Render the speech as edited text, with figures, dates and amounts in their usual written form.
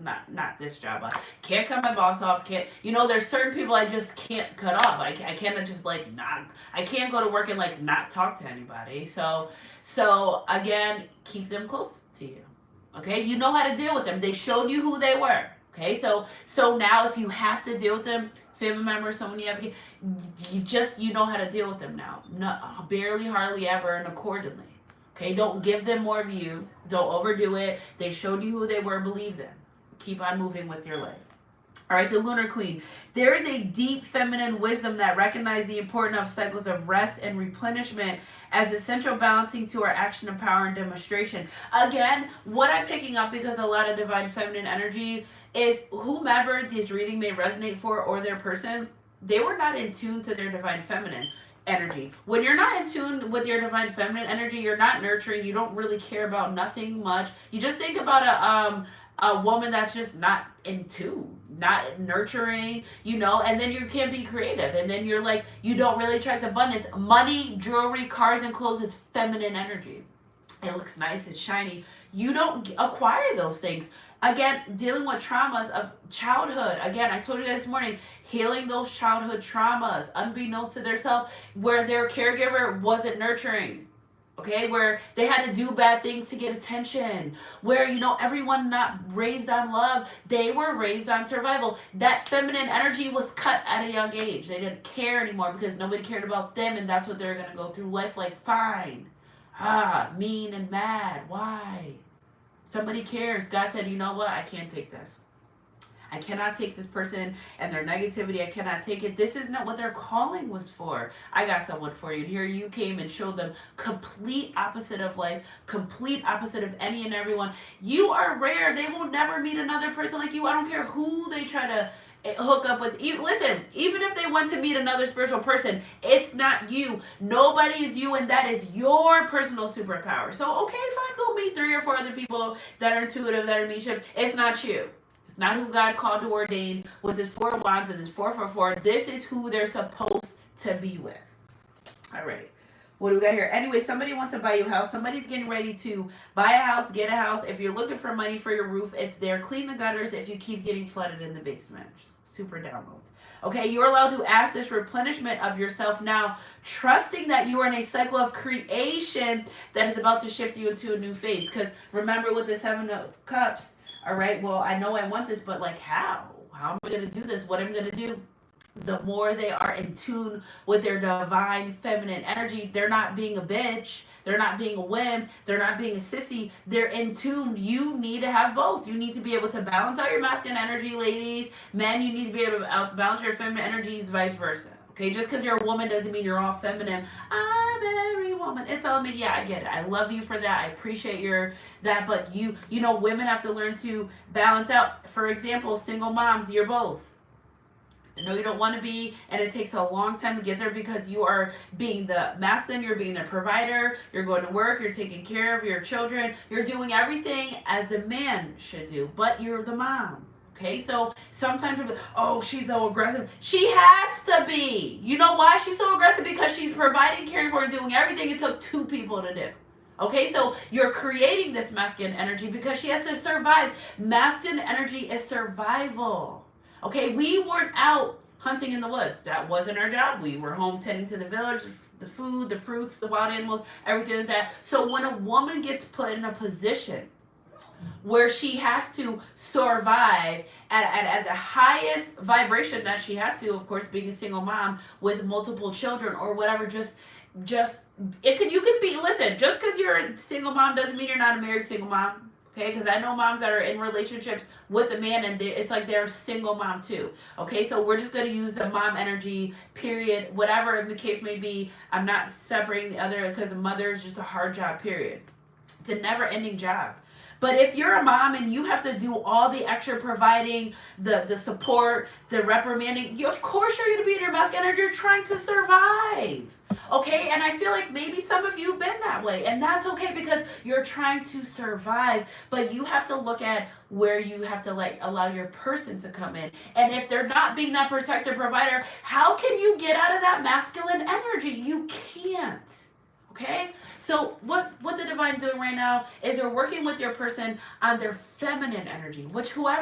not this job. I can't cut my boss off. Can't, there's certain people I just can't cut off. I can't just like not. I can't go to work and like not talk to anybody. So again, keep them close to you. Okay, you know how to deal with them. They showed you who they were. Okay, so now if you have to deal with them, family member, someone you have, you know how to deal with them now. Not barely, hardly ever, and accordingly. Okay, don't give them more of you. Don't overdo it. They showed you who they were. Believe them. Keep on moving with your life. All right, the Lunar Queen. There is a deep feminine wisdom that recognizes the importance of cycles of rest and replenishment as essential balancing to our action of power and demonstration. Again, what I'm picking up, because a lot of divine feminine energy is whomever this reading may resonate for or their person, they were not in tune to their divine feminine energy. When you're not in tune with your divine feminine energy, you're not nurturing, you don't really care about nothing much. You just think about a woman that's just not in tune, not nurturing, and then you can't be creative. And then you're like, you don't really attract abundance. Money, jewelry, cars, and clothes is feminine energy. It looks nice, it's shiny. You don't acquire those things. Again, dealing with traumas of childhood. Again, I told you guys this morning, healing those childhood traumas, unbeknownst to themselves, where their caregiver wasn't nurturing. Okay, where they had to do bad things to get attention, where, everyone not raised on love, they were raised on survival. That feminine energy was cut at a young age. They didn't care anymore because nobody cared about them, and that's what they're going to go through life like, fine. Mean and mad. Why? Somebody cares. God said, you know what? I can't take this. I cannot take this person and their negativity. I cannot take it. This is not what their calling was for. I got someone for you. And here you came and showed them complete opposite of life, complete opposite of any and everyone. You are rare. They will never meet another person like you. I don't care who they try to hook up with. Listen, even if they went to meet another spiritual person, it's not you. Nobody is you, and that is your personal superpower. So, okay, fine, go meet 3 or 4 other people that are intuitive, that are medium. It's not you. Not who God called to ordain with his 4 wands and his 444. This is who they're supposed to be with. All right. What do we got here? Anyway, somebody wants to buy you a house. Somebody's getting ready to buy a house, get a house. If you're looking for money for your roof, it's there. Clean the gutters if you keep getting flooded in the basement. Super download. Okay, you're allowed to ask this replenishment of yourself now, trusting that you are in a cycle of creation that is about to shift you into a new phase. Because remember, with the 7 of Cups, all right, well, I know I want this, but like how? How am I going to do this? What am I going to do? The more they are in tune with their divine feminine energy, they're not being a bitch. They're not being a wimp. They're not being a sissy. They're in tune. You need to have both. You need to be able to balance out your masculine energy, ladies. Men, you need to be able to balance your feminine energies, vice versa. Okay, just because you're a woman doesn't mean you're all feminine. I'm every woman. It's all me. Yeah, I get it. I love you for that. I appreciate that. But women have to learn to balance out. For example, single moms, you're both. I know you don't want to be, and it takes a long time to get there because you are being the masculine, you're being the provider, you're going to work, you're taking care of your children, you're doing everything as a man should do, but you're the mom. Okay, so sometimes people, oh, she's so aggressive. She has to be. You know why she's so aggressive? Because she's providing, caring for, and doing everything it took 2 people to do. Okay, so you're creating this masculine energy because she has to survive. Masculine energy is survival. Okay, we weren't out hunting in the woods. That wasn't our job. We were home tending to the village, the food, the fruits, the wild animals, everything like that. So when a woman gets put in a position where she has to survive at the highest vibration that she has to, of course, being a single mom with multiple children or whatever, you could be, listen, just because you're a single mom doesn't mean you're not a married single mom. Okay, because I know moms that are in relationships with a man and it's like they're a single mom too. Okay, so we're just going to use the mom energy, period, whatever the case may be. I'm not separating the other because a mother is just a hard job, period. It's a never-ending job. But if you're a mom and you have to do all the extra providing, the support, the reprimanding, of course you're going to be in your masculine energy. You're trying to survive. Okay, and I feel like maybe some of you have been that way, and that's okay because you're trying to survive, but you have to look at where you have to allow your person to come in. And if they're not being that protector provider, how can you get out of that masculine energy? You can't. Okay, so what the divine's doing right now is they're working with your person on their feminine energy, which whoever